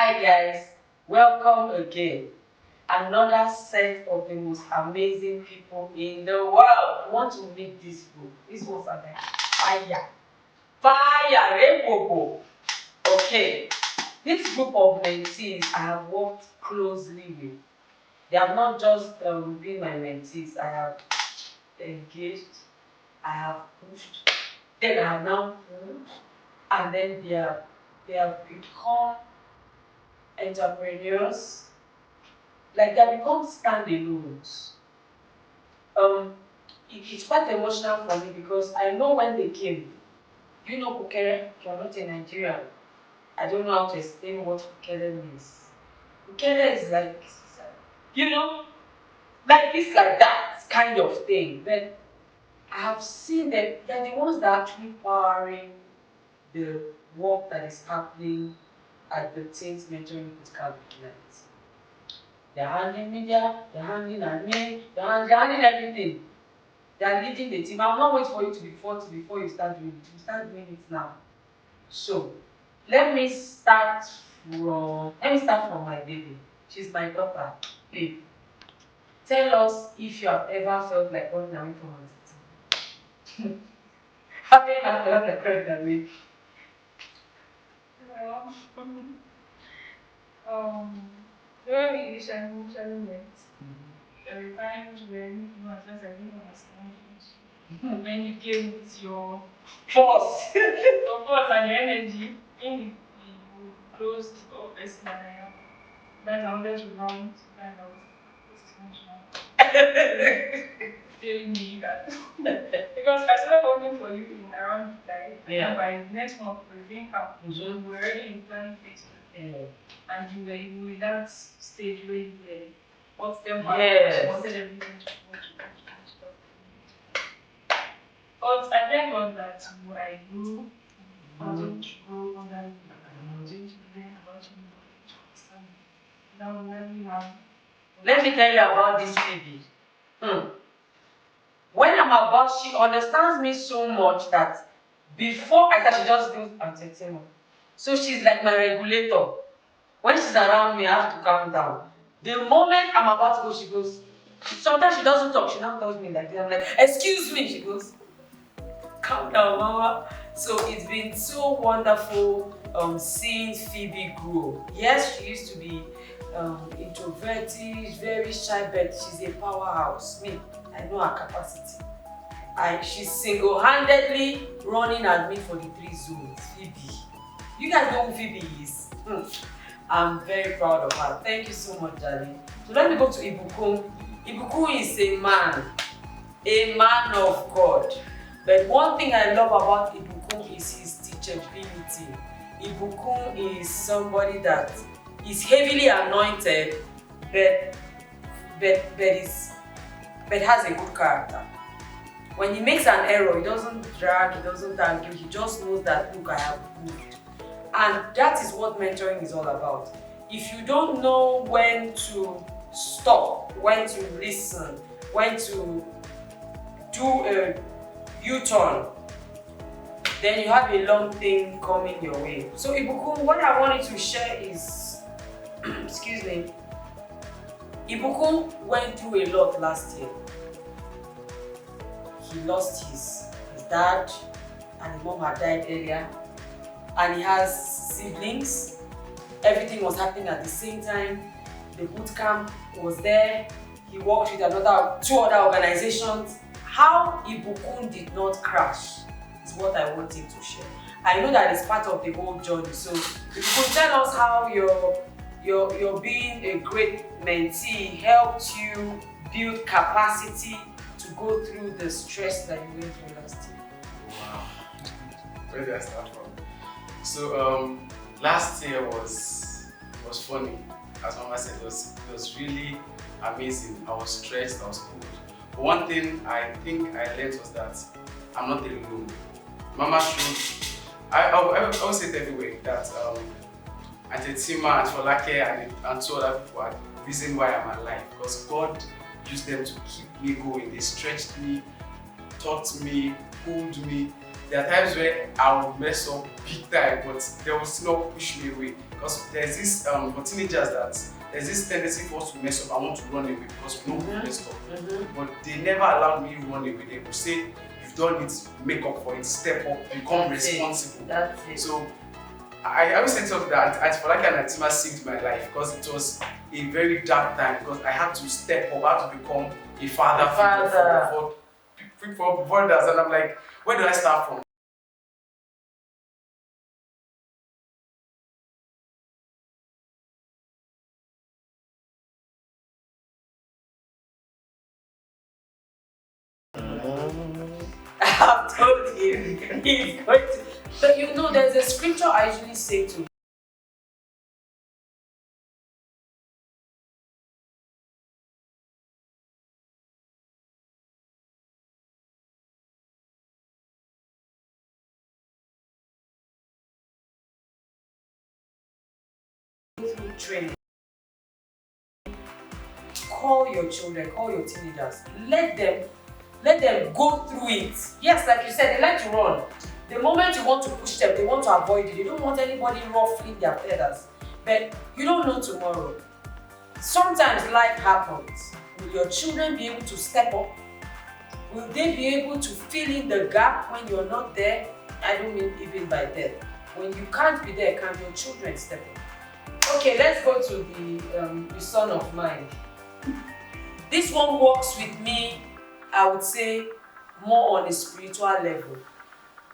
Hi guys, welcome again. Another set of the most amazing people in the world. I want to meet this group. This was like fire. Fire, rainbow. Okay, this group of mentees I have worked closely with. They have not just been my mentees, I have engaged, I have pushed, then I have now pushed, and then they have become entrepreneurs, like they have become standalones. It's quite emotional for me because I know when they came. You know Kukere? You're not in Nigeria. I don't know how to explain what Kukere means. Kukere is like, you know, like this, like that kind of thing. But I have seen them, they're the ones that are actually powering the work that is happening at the Teens Mentoring Critical Vigilance. They're handling media, they're handling admin, they're handling everything. They're leading the team. I will not wait for you to be 40 before you start doing it. You start doing it now. So let me start from my baby. She's my daughter. Babe, tell us if you have ever felt like running away from us. Have you ever felt like running away? When we initially met, there were times when you at first I didn't understand you. When you came with your Force. and your energy, you closed or person that I am. Then I wanted to run to find out telling me that because I started working for you in around like by next month we didn't come. So we were already in planning phase. And you were in that stage where you were what's them wanted everything to go to stuff. But I thank God that I grew, continued to grow under you, and continued to learn about you, to understand you. Now when we have Let me tell you about this baby. When I'm about, she understands me so much that before I start, she just goes entertainment. So she's like my regulator. When she's around me, I have to calm down. The moment I'm about to go, she goes. Sometimes she doesn't talk. She now tells me like this. I'm like, excuse me. She goes, calm down, mama. So it's been so wonderful seeing Phoebe grow. Yes, she used to be introverted, very shy, but she's a powerhouse. Me, I know her capacity. She's single-handedly running at me for the 3 zones. Phoebe. You guys know who Phoebe is? I'm very proud of her. Thank you so much, darling. So let me go to Ibukun. Ibukun is a man of God. But one thing I love about Ibukun is his teachability. Ibukun is somebody that is heavily anointed, but has a good character. When he makes an error, he doesn't drag, he doesn't argue, he just knows that, look, I have moved. And that is what mentoring is all about. If you don't know when to stop, when to listen, when to do a U-turn, then you have a long thing coming your way. So Ibukun, what I wanted to share is, excuse me, Ibukun went through a lot last year. He lost his dad, and his mom had died earlier, and he has siblings. Everything was happening at the same time. The boot camp was there. He worked with 2 other organizations. How Ibukun did not crash is what I wanted to share. I know that it's part of the whole journey. So if you could tell us how your being a great mentee helped you build capacity to go through the stress that you went through last year. Wow. Where did I start from? So last year was funny. As Mama said, it was really amazing. I was stressed, I was cold. But one thing I think I learned was that I'm not alone. Mama showed, I always say it everywhere, that Auntie Tima, Auntie Folake, and 2 other people are the reason why I'm alive. Because God used them to keep me going. They stretched me, taught me, pulled me. there are times where I will mess up big time, but they will still not push me away. Because there's this, for teenagers, that there's this tendency for us to mess up. I want to run away because we know we messed up. But they never allowed me to run away. They would say, you've done it, make up for it, step up, become responsible. That's it. So I always say something that I feel like an Atima saved my life, because it was a very dark time, because I had to step up, I had to become a father for brothers, and I'm like, where do I start from? I've told you, he's going to. But you know, there's a scripture I usually say to training. Call your children, call your teenagers. Let them go through it. Yes, like you said, they like to run. The moment you want to push them, they want to avoid it. They don't want anybody ruffling their feathers. But you don't know tomorrow. Sometimes life happens. Will your children be able to step up? Will they be able to fill in the gap when you're not there? I don't mean even by death. When you can't be there, can your children step up? Okay, let's go to the son of mine. This one works with me, I would say, more on a spiritual level.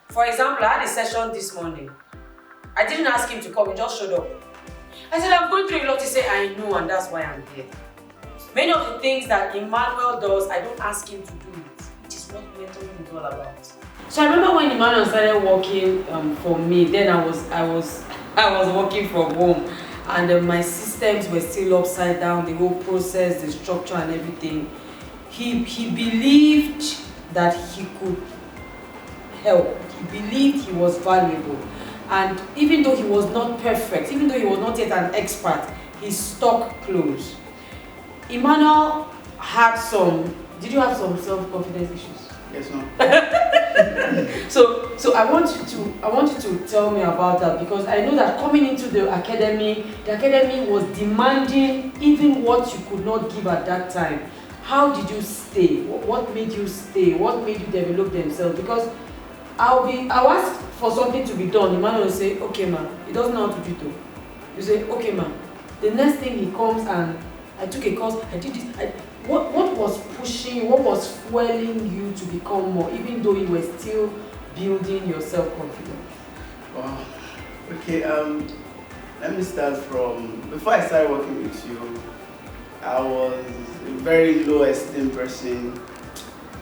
For example, I had a session this morning. I didn't ask him to come, he just showed up. I said, I'm going through a lot. He said, I know, and that's why I'm here. Many of the things that Emmanuel does, I don't ask him to do it, which is what mentoring is all about. So I remember when Emmanuel started working for me, then I was working from home, and my systems were still upside down, the whole process, the structure and everything. He believed that he could help. He believed he was valuable. And even though he was not perfect, even though he was not yet an expert, he stuck close. Emmanuel had did you have some self-confidence issues? Yes, ma'am. So I want you to tell me about that, because I know that coming into the academy was demanding even what you could not give at that time. How did you stay? What made you stay? What made you develop themselves? Because I'll ask for something to be done. Emmanuel will say, okay, ma'am. He doesn't know how to do it. You say, okay, ma'am. The next thing he comes and I took a course, I did this. What was pushing you? What was fueling you to become more, even though you were still building your self-confidence? Wow. Okay, let me start from, before I started working with you, I was a very low esteem person.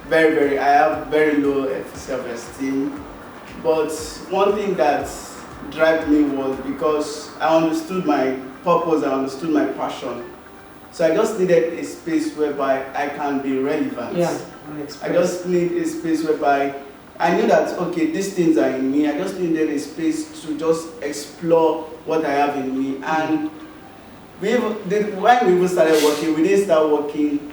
I have very low self-esteem. But one thing that drove me was because I understood my purpose, I understood my passion. So I just needed a space whereby I can be relevant. Yeah, I just need a space whereby I knew that, okay, these things are in me. I just needed a space to just explore what I have in me. And when we even started working, we didn't start working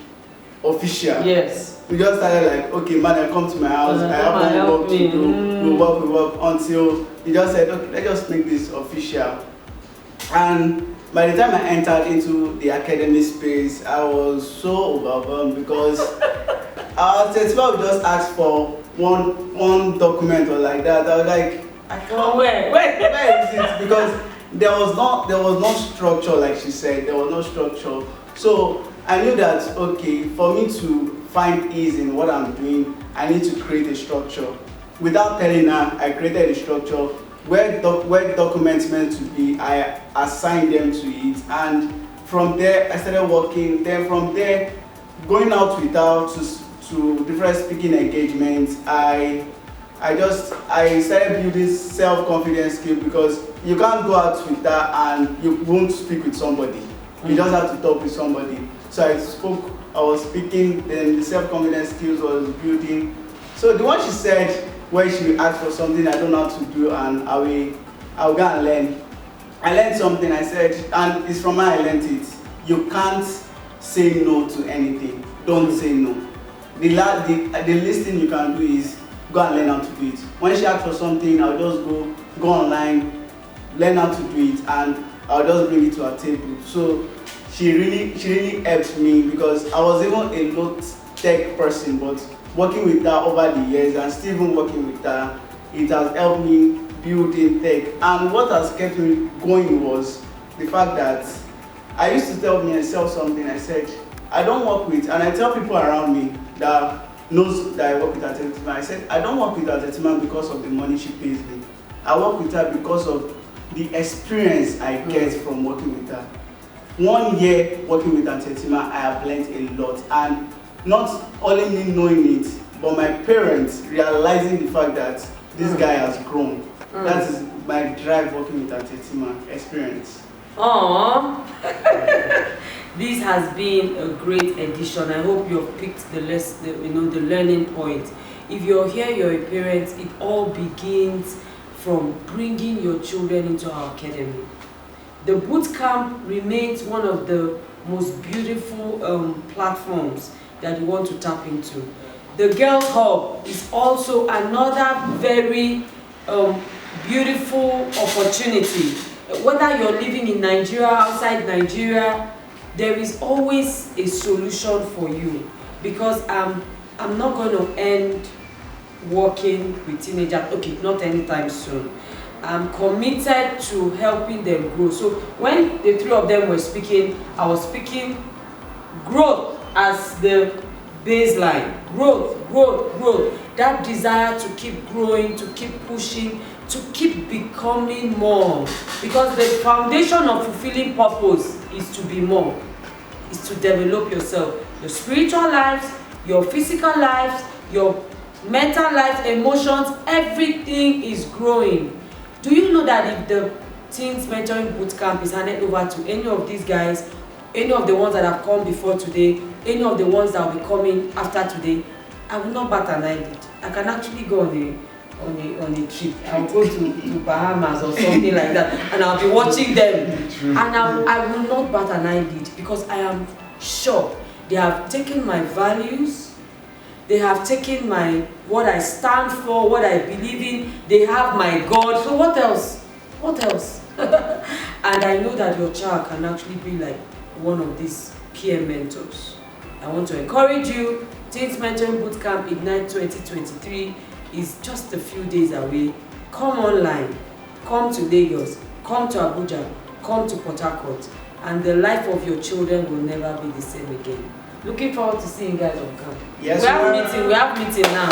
official. Yes. We just started like, okay, man, come to my house. I have no work to do. We work until he just said, okay, let's just make this official. And by the time I entered into the academic space, I was so overwhelmed because our principal would just ask for one document or like that. I was like, I can't. Where is it? Because there was no structure, like she said. There was no structure. So I knew that, okay, for me to find ease in what I'm doing, I need to create a structure. Without telling her, I created a structure. Where documents meant to be, I assigned them to it, and from there I started working. Then from there, going out with her to different speaking engagements, I started building self-confidence skills, because you can't go out with her and you won't speak with somebody. You just have to talk with somebody. So I was speaking, then the self-confidence skills was building. So the one she said, where she asked for something I don't know how to do, and I'll go and learn. I learned something, I said, and it's from where I learned it. You can't say no to anything. Don't say no. The least thing you can do is go and learn how to do it. When she asks for something, I'll just go online, learn how to do it, and I'll just bring it to her table. So she really helped me, because I was even a low tech person, but working with her over the years and still even working with her, it has helped me build in tech. And what has kept me going was the fact that I used to tell myself something. I said, I don't work with, and I tell people around me that knows that I work with Atetima, I said, I don't work with Atetima because of the money she pays me. I work with her because of the experience I get from working with her. 1 year working with Atetima, I have learned a lot, and not only me knowing it, but my parents realizing the fact that this guy has grown. That is my drive working with Atetima experience. Aww. This has been a great edition. I hope you've picked the learning point. If you're here, you're a parent, it all begins from bringing your children into our academy. The boot camp remains one of the most beautiful platforms that you want to tap into. The Girls Hub is also another very beautiful opportunity. Whether you're living in Nigeria, outside Nigeria, there is always a solution for you, because I'm not going to end working with teenagers, okay, not anytime soon. I'm committed to helping them grow. So when the three of them were speaking, I was speaking growth as the baseline. Growth. That desire to keep growing, to keep pushing, to keep becoming more. Because the foundation of fulfilling purpose is to be more, is to develop yourself. Your spiritual lives, your physical lives, your mental life, emotions, everything is growing. Do you know that if the Teens Mentoring Bootcamp is handed over to any of these guys, any of the ones that have come before today, any of the ones that will be coming after today, I will not bat an eyelid. I can actually go on a trip. I'll go to Bahamas or something like that, and I'll be watching them. And I will not bat an eyelid, because I am sure they have taken my values. They have taken what I stand for, what I believe in. They have my God. So what else? What else? And I know that your child can actually be like one of these peer mentors. I want to encourage you. Teens Mentoring Bootcamp Ignite 2023 is just a few days away. Come online. Come to Lagos. Come to Abuja. Come to Port Harcourt. And the life of your children will never be the same again. Looking forward to seeing you guys on camp. Yes, we have meeting now.